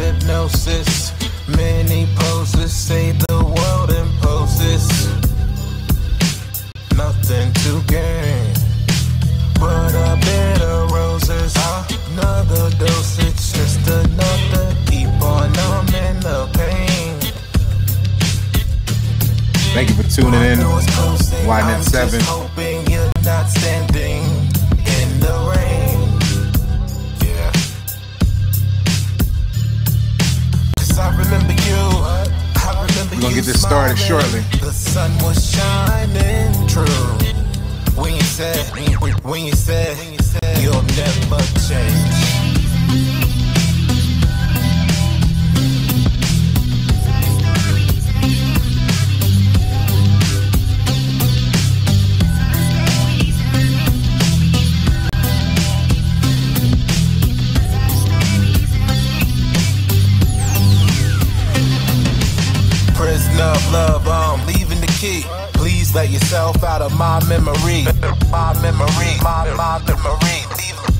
hypnosis. Many poses say the world imposes. Nothing to gain but a bit of roses. Another dosage, just enough to keep on numbing the pain. Thank you for tuning in. YNet 7. Hoping you're not standing in the rain. Yeah. 'Cause I remember you. We're gonna get this started shortly. The sun was shining true. When you said you'll never change. Prisoner of love, I'm leaving the key. Please let yourself out of my memory. My memory.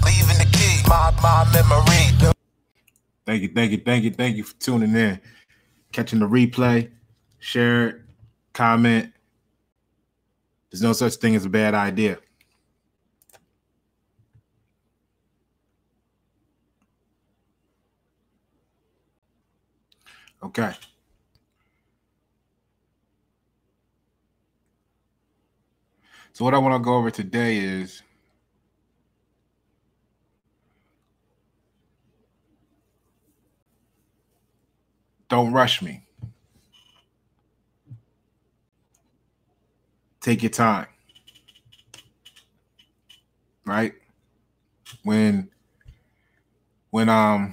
Leaving the key. My memory. Thank you for tuning in. Catching the replay. Share it. Comment. There's no such thing as a bad idea. Okay. So what I want to go over today is don't rush me. Take your time. Right? When I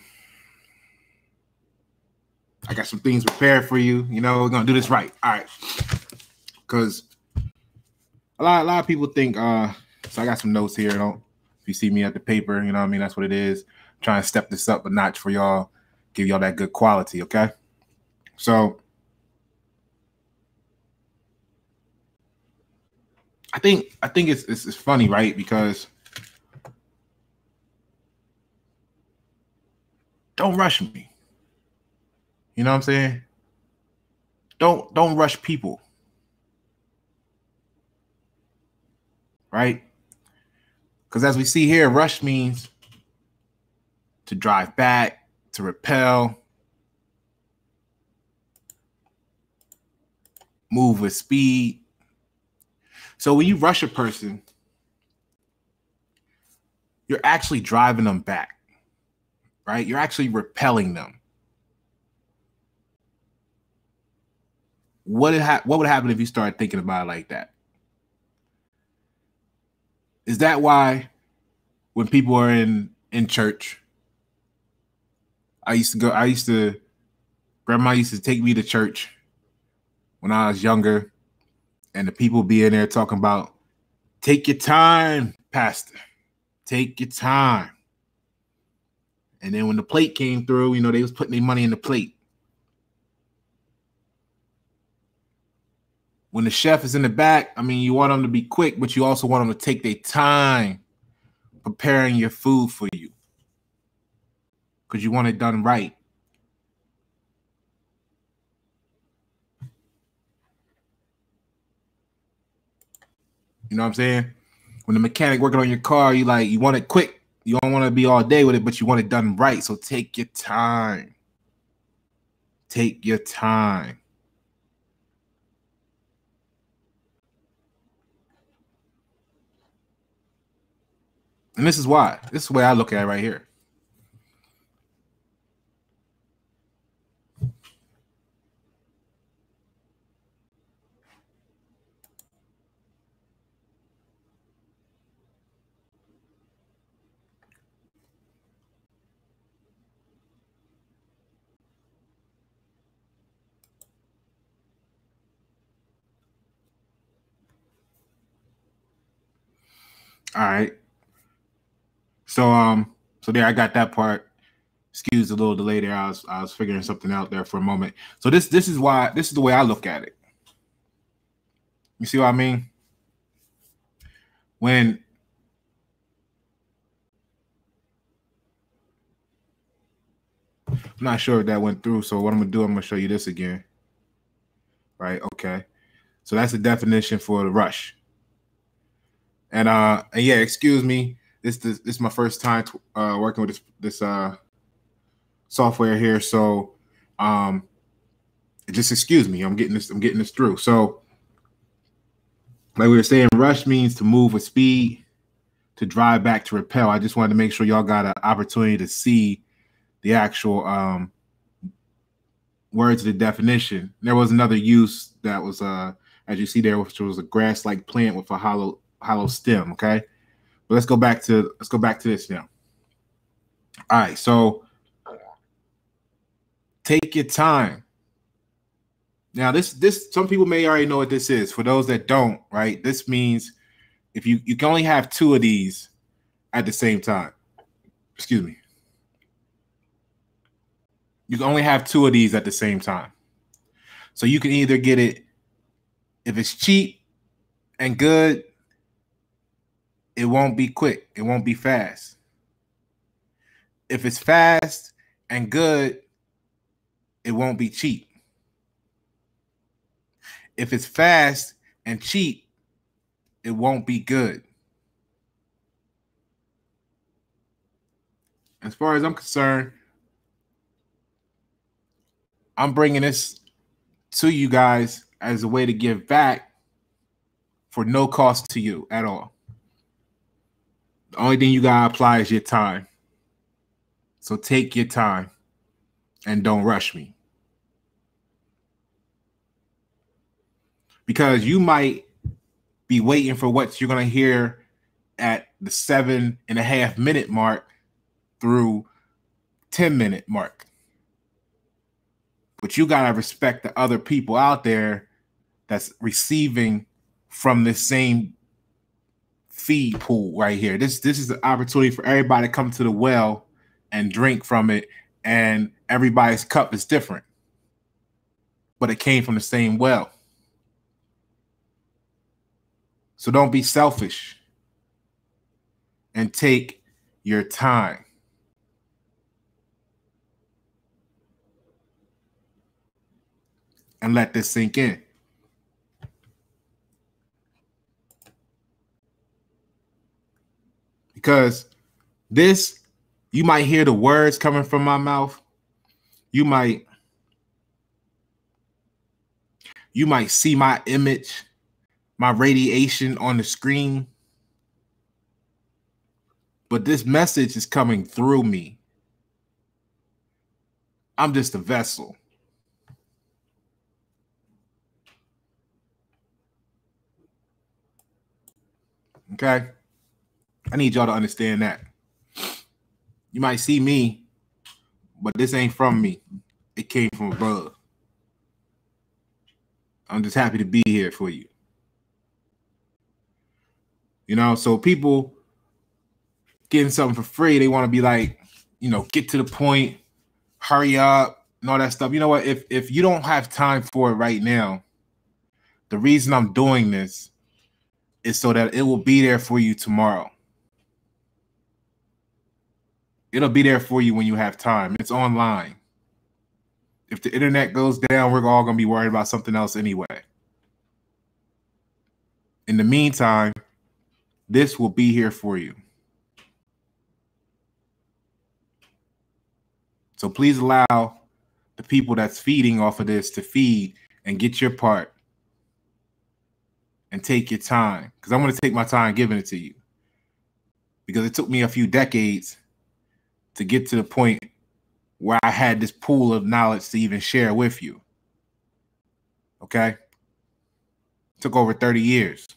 got some things prepared for you, you know, we're gonna do this right. All right. Because a lot of people think, so I got some notes here. If you see me at the paper, you know what I mean? That's what it is. I'm trying to step this up a notch for y'all, give y'all that good quality, okay? So I think it's funny, right? Because don't rush me. You know what I'm saying? Don't rush people. Right? Because as we see here, rush means to drive back, to repel, move with speed. So when you rush a person, you're actually driving them back, right? You're actually repelling them. What would happen if you started thinking about it like that? Is that why when people are in church, grandma used to take me to church when I was younger, and the people be in there talking about, take your time, pastor, take your time. And then when the plate came through, you know, they was putting their money in the plate. When the chef is in the back, I mean, you want them to be quick, but you also want them to take their time preparing your food for you because you want it done right. You know what I'm saying? When the mechanic working on your car, you want it quick. You don't want to be all day with it, but you want it done right. So take your time. Take your time. And this is why. This is the way I look at it right here. All right. So there, I got that part. Excuse the little delay there. I was figuring something out there for a moment. So this is the way I look at it. You see what I mean? When I'm not sure if that went through. So what I'm gonna do, I'm gonna show you this again. Right? Okay. So that's the definition for the rush. And yeah, excuse me. This is my first time working with this software here. So just excuse me. I'm getting this through. So like we were saying, rush means to move with speed, to drive back, to repel. I just wanted to make sure y'all got an opportunity to see the actual words of the definition. There was another use that was as you see there, which was a grass-like plant with a hollow stem. Okay, but let's go back to this now. All right, so take your time. Now, this some people may already know what this is. For those that don't, right, this means if you can only have two of these at the same time. Excuse me. You can only have two of these at the same time. So you can either get it, if it's cheap and good, it won't be quick. It won't be fast. If it's fast and good, it won't be cheap. If it's fast and cheap, it won't be good. As far as I'm concerned, I'm bringing this to you guys as a way to give back for no cost to you at all. The only thing you gotta apply is your time. So take your time and don't rush me. Because you might be waiting for what you're going to hear at the 7.5 minute mark through 10-minute mark. But you got to respect the other people out there that's receiving from this same feed pool right here. This is an opportunity for everybody to come to the well and drink from it, and everybody's cup is different, but it came from the same well. So don't be selfish and take your time. And let this sink in. Because this, you might hear the words coming from my mouth. You might see my image, my radiation on the screen. But this message is coming through me. I'm just a vessel. Okay? I need y'all to understand that. You might see me, but this ain't from me. It came from above. I'm just happy to be here for you. You know, so people getting something for free, they want to be like, you know, get to the point, hurry up, and all that stuff. You know what? If you don't have time for it right now, the reason I'm doing this is so that it will be there for you tomorrow. It'll be there for you when you have time. It's online. If the internet goes down, we're all going to be worried about something else anyway. In the meantime, this will be here for you. So please allow the people that's feeding off of this to feed and get your part and take your time. Because I'm going to take my time giving it to you. Because it took me a few decades to get to the point where I had this pool of knowledge to even share with you. Okay? It took over 30 years.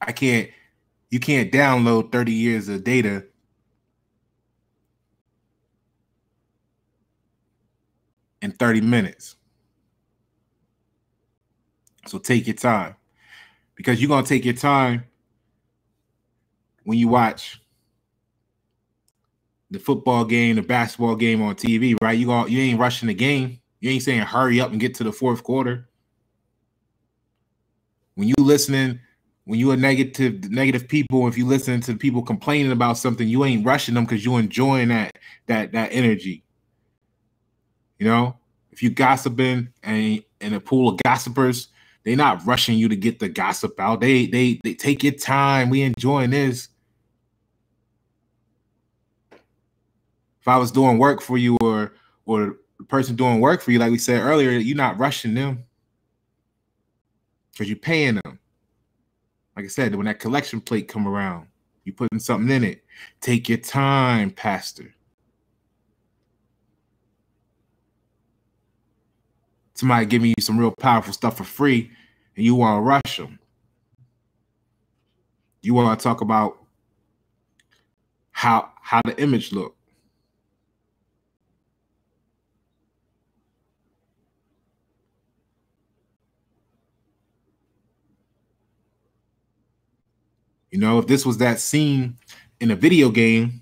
You can't download 30 years of data in 30 minutes. So take your time. Because you're going to take your time when you watch the football game, the basketball game on TV, right? You ain't rushing the game. You ain't saying hurry up and get to the fourth quarter. When when you are negative people, if you listen to people complaining about something, you ain't rushing them because you're enjoying that energy. You know, if you gossiping and in a pool of gossipers, they're not rushing you to get the gossip out. They take your time. We enjoying this. If I was doing work for you or the person doing work for you, like we said earlier, you're not rushing them because you're paying them. Like I said, when that collection plate come around, you putting something in it. Take your time, Pastor. Somebody giving you some real powerful stuff for free, and you want to rush them. You want to talk about how the image look. You know, if this was that scene in a video game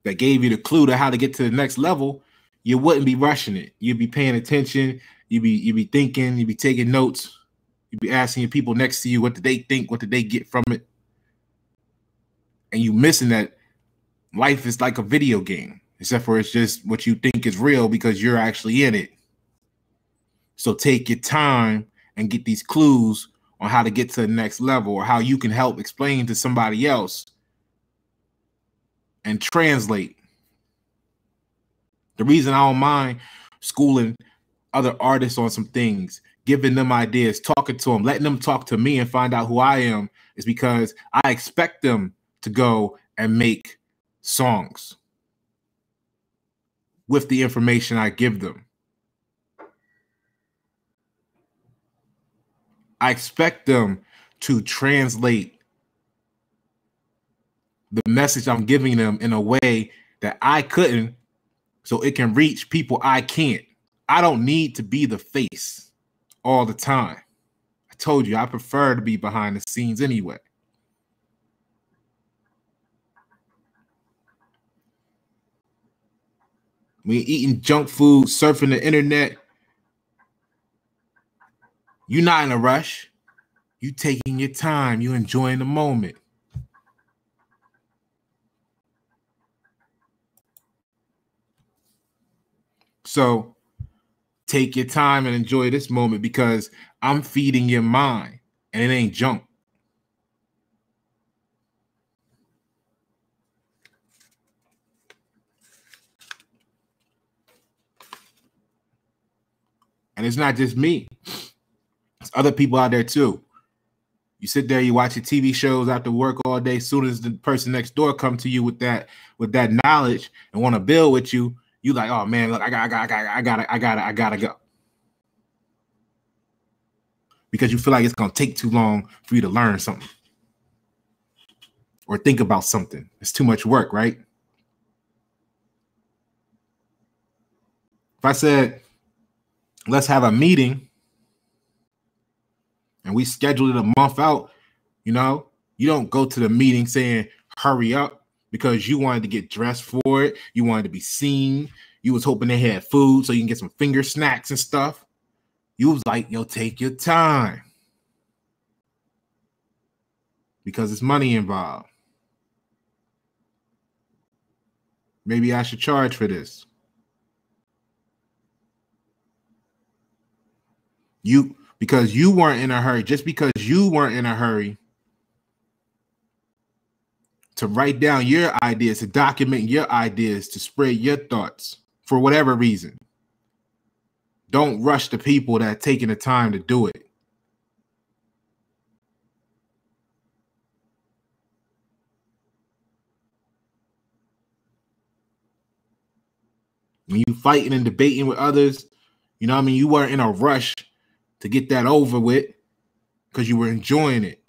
that gave you the clue to how to get to the next level, you wouldn't be rushing it. You'd be paying attention. You'd be thinking. You'd be taking notes. You'd be asking your people next to you, what did they think? What did they get from it? And you missing that life is like a video game, except for it's just what you think is real because you're actually in it. So take your time and get these clues on how to get to the next level or how you can help explain to somebody else and translate. The reason I don't mind schooling other artists on some things, giving them ideas, talking to them, letting them talk to me and find out who I am is because I expect them to go and make songs with the information I give them. I expect them to translate the message I'm giving them in a way that I couldn't, so it can reach people I can't. I don't need to be the face all the time. I told you, I prefer to be behind the scenes anyway. When you're eating junk food, surfing the internet, you're not in a rush. You taking your time. You enjoying the moment. So take your time and enjoy this moment because I'm feeding your mind and it ain't junk. And it's not just me. There's other people out there too. You sit there, you watch your TV shows after work all day. As soon as the person next door come to you with that knowledge and want to build with you, you like, oh man, look, I gotta go. Because you feel like it's gonna take too long for you to learn something or think about something. It's too much work, right? If I said, let's have a meeting and we scheduled it a month out, you know, you don't go to the meeting saying, hurry up, because you wanted to get dressed for it. You wanted to be seen. You was hoping they had food so you can get some finger snacks and stuff. You was like, yo, take your time. Because it's money involved. Maybe I should charge for this. Because you weren't in a hurry, just because you weren't in a hurry to write down your ideas, to document your ideas, to spread your thoughts for whatever reason. Don't rush the people that are taking the time to do it. When you fighting and debating with others, you know what I mean? You weren't in a rush to get that over with because you were enjoying it.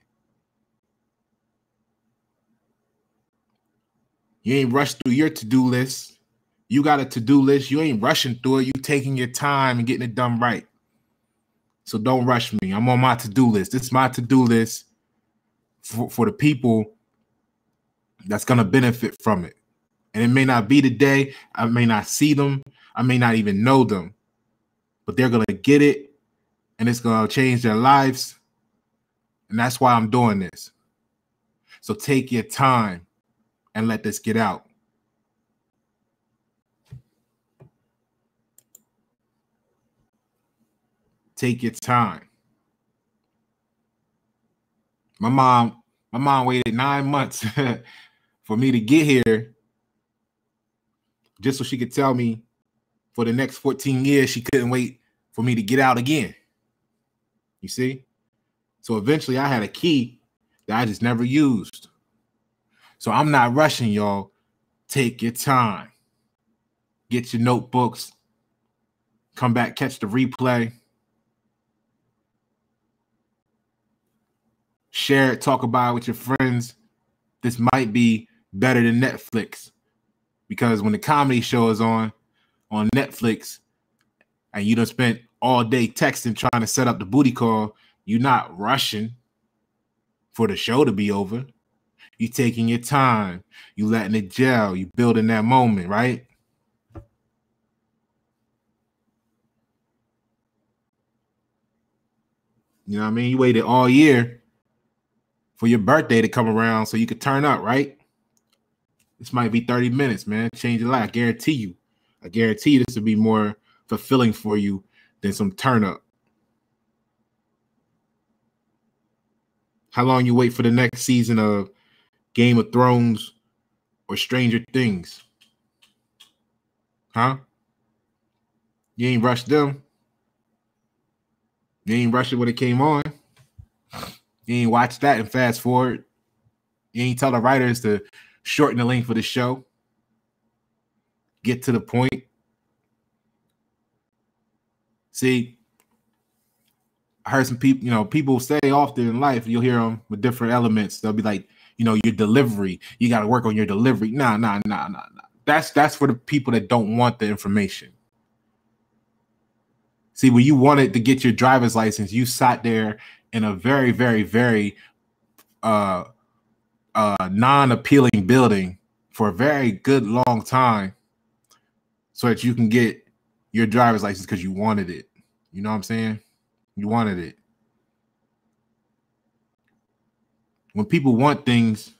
You ain't rushed through your to-do list. You got a to-do list. You ain't rushing through it. You taking your time and getting it done right. So don't rush me. I'm on my to-do list. This is my to-do list for the people that's going to benefit from it. And it may not be today. I may not see them. I may not even know them. But they're going to get it. and it's going to change their lives. And that's why I'm doing this. So take your time and let this get out. Take your time. My mom waited 9 months for me to get here just so she could tell me for the next 14 years she couldn't wait for me to get out again. You see? So eventually I had a key that I just never used. So I'm not rushing, y'all. Take your time. Get your notebooks. Come back, catch the replay. Share it, talk about it with your friends. This might be better than Netflix. Because when the comedy show is on Netflix and you done spent all day texting trying to set up the booty call, you're not rushing for the show to be over. You taking your time. You letting it gel. You building that moment, right? You know what I mean? You waited all year for your birthday to come around so you could turn up, right? This might be 30 minutes, man. Change your life. I guarantee you. I guarantee you this will be more fulfilling for you than some turn up. How long you wait for the next season of Game of Thrones or Stranger Things? Huh? You ain't rushed them. You ain't rushed it when it came on. You ain't watched that and fast forward. You ain't tell the writers to shorten the length of the show. Get to the point. See, I heard some people, people say often in life, you'll hear them with different elements. They'll be like, your delivery. You got to work on your delivery. Nah. That's for the people that don't want the information. See, when you wanted to get your driver's license, you sat there in a very, very, very non-appealing building for a very good long time so that you can get your driver's license because you wanted it. You know what I'm saying? You wanted it. When people want things,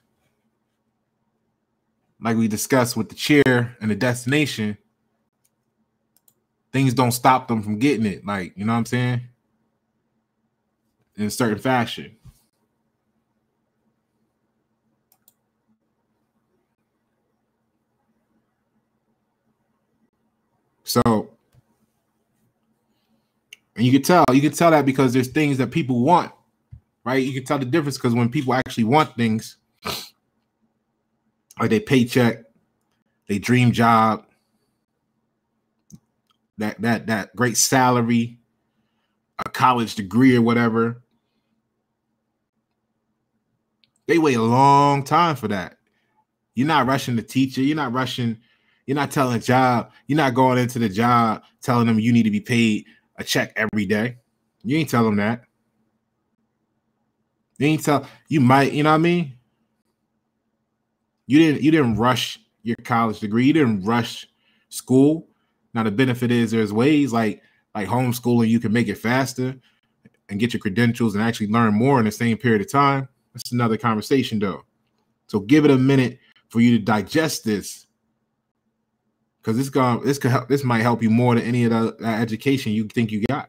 like we discussed with the chair and the destination, things don't stop them from getting it. Like, you know what I'm saying? In a certain fashion. So, and you can tell that because there's things that people want, right? You can tell the difference because when people actually want things, like their paycheck, their dream job, that great salary, a college degree or whatever, they wait a long time for that. You're not rushing the teacher. You're not rushing. You're not telling a job. You're not going into the job telling them you need to be paid a check every day. You ain't tell them that. You might, you know what I mean? You didn't rush your college degree. You didn't rush school. Now the benefit is there's ways like homeschooling, you can make it faster and get your credentials and actually learn more in the same period of time. That's another conversation though. So give it a minute for you to digest this. Because this might help you more than any of the education you think you got.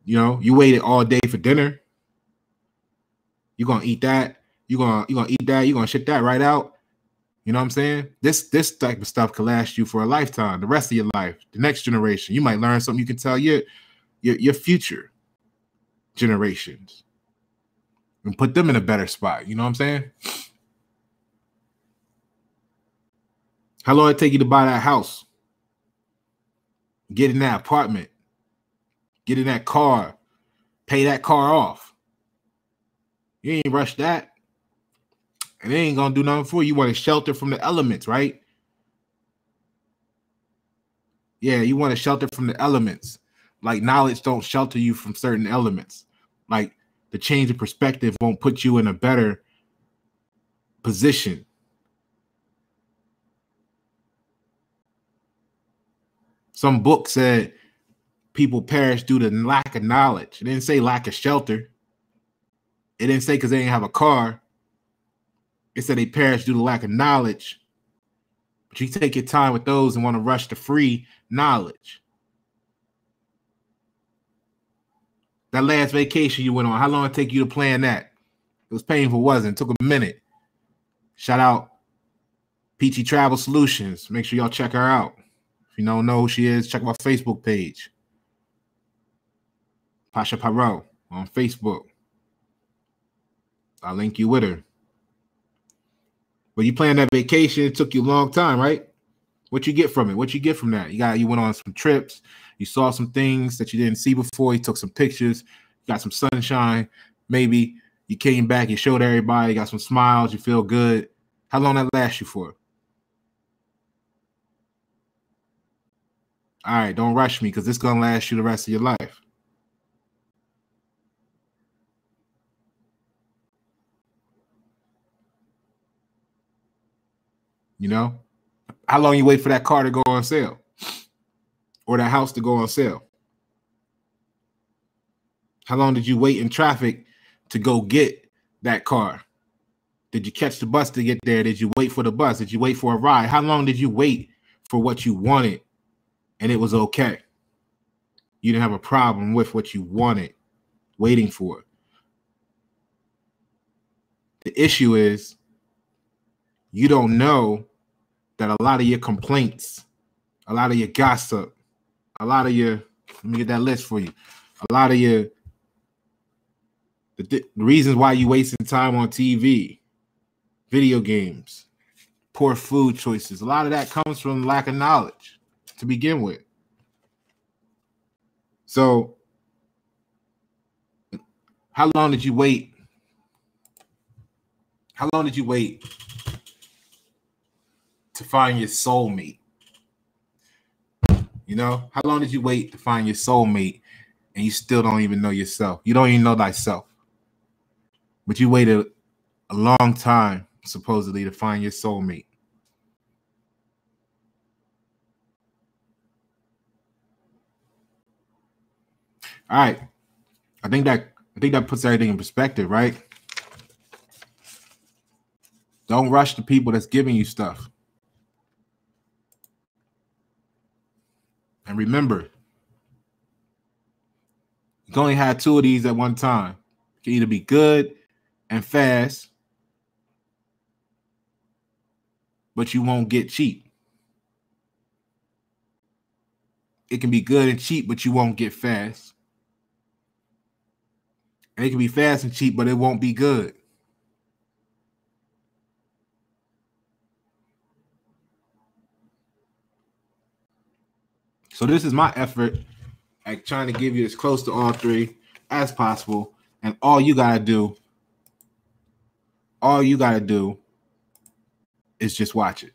You waited all day for dinner. You're gonna eat that. You're gonna eat that. You're gonna shit that right out. You know what I'm saying? This type of stuff can last you for a lifetime, the rest of your life, the next generation. You might learn something you can tell your future generations and put them in a better spot. You know what I'm saying? How long it take you to buy that house? Get in that apartment. Get in that car. Pay that car off. You ain't rush that. And it ain't going to do nothing for you. You want to shelter from the elements, right? Yeah, you want to shelter from the elements. Like knowledge don't shelter you from certain elements. Like the change of perspective won't put you in a better position. Some book said people perish due to lack of knowledge. It didn't say lack of shelter. It didn't say because they didn't have a car. It said they perish due to lack of knowledge. But you take your time with those and want to rush to free knowledge. That last vacation you went on, how long did it take you to plan that? It was painful, wasn't it? It took a minute. Shout out Peachy Travel Solutions. Make sure y'all check her out. If you don't know who she is, check my Facebook page. Pasha Paro on Facebook. I'll link you with her. But you planned that vacation, it took you a long time, right? What you get from it? What you get from that? You went on some trips, you saw some things that you didn't see before, you took some pictures, you got some sunshine, maybe you came back, you showed everybody, you got some smiles, you feel good. How long that last you for? All right, don't rush me because this is going to last you the rest of your life. You know? How long you wait for that car to go on sale? Or that house to go on sale? How long did you wait in traffic to go get that car? Did you catch the bus to get there? Did you wait for the bus? Did you wait for a ride? How long did you wait for what you wanted and it was okay? You didn't have a problem with what you wanted, waiting for it. The issue is you don't know that a lot of your complaints, a lot of your gossip, a lot of your, let me get that list for you, a lot of your, the reasons why you wasting time on TV, video games, poor food choices, a lot of that comes from lack of knowledge to begin with. So how long did you wait? How long did you wait to find your soulmate? You know, how long did you wait to find your soulmate and you still don't even know yourself? You don't even know thyself. But you waited a long time, supposedly, to find your soulmate. All right. I think that puts everything in perspective, right? Don't rush the people that's giving you stuff. And remember, you can only have two of these at one time. It can either be good and fast, but you won't get cheap. It can be good and cheap, but you won't get fast. And it can be fast and cheap, but it won't be good. So this is my effort at trying to give you as close to all three as possible. And all you gotta do is just watch it.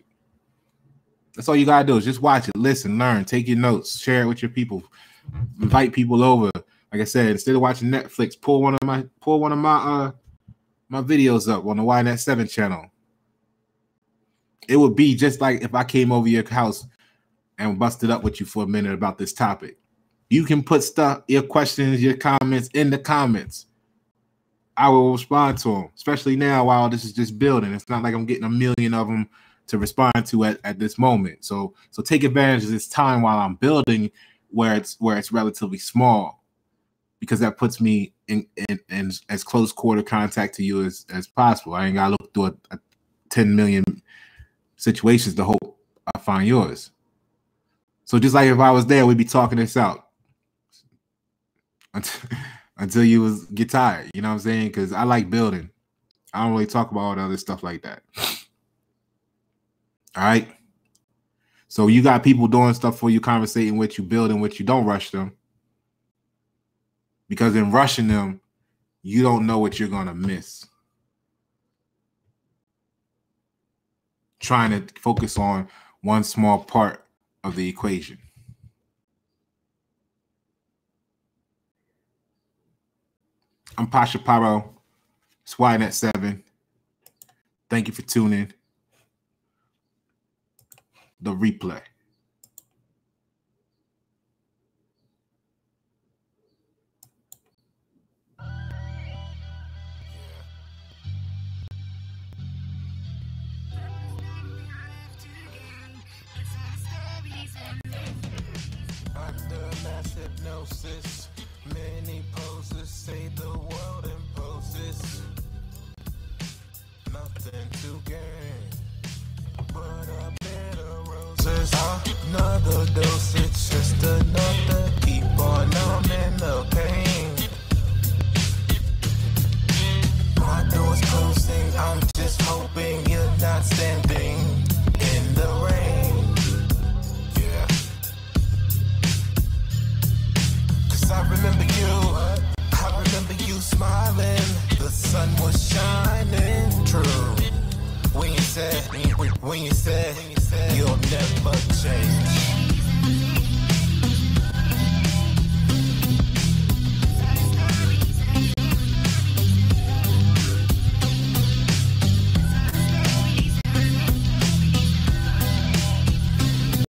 That's all you gotta do is just watch it, listen, learn, take your notes, share it with your people, invite people over. Like I said, instead of watching Netflix, pull one of my my videos up on the YNet7 channel. It would be just like if I came over your house and busted up with you for a minute about this topic. You can put stuff, your questions, your comments in the comments. I will respond to them, especially now while this is just building. It's not like I'm getting a million of them to respond to at this moment. So take advantage of this time while I'm building where it's relatively small, because that puts me in as close quarter contact to you as possible. I ain't got to look through a 10 million situations to hope I find yours. So just like if I was there, we'd be talking this out until you get tired. You know what I'm saying? Because I like building. I don't really talk about all the other stuff like that. All right. So you got people doing stuff for you, conversating with you, building with you. Don't rush them. Because in rushing them, you don't know what you're going to miss. Trying to focus on one small part of the equation. I'm Pasha Paro. It's YNet7. Thank you for tuning. The replay. hypnosis. Many poses say the world imposes. Nothing to gain but a bit of roses. Another dose, it's just enough to keep on numbing the pain. My door's closing, I'm just hoping you're not standing in the rain. Yeah. 'Cause I remember you smiling. The sun was shining true. When you said you'll never change.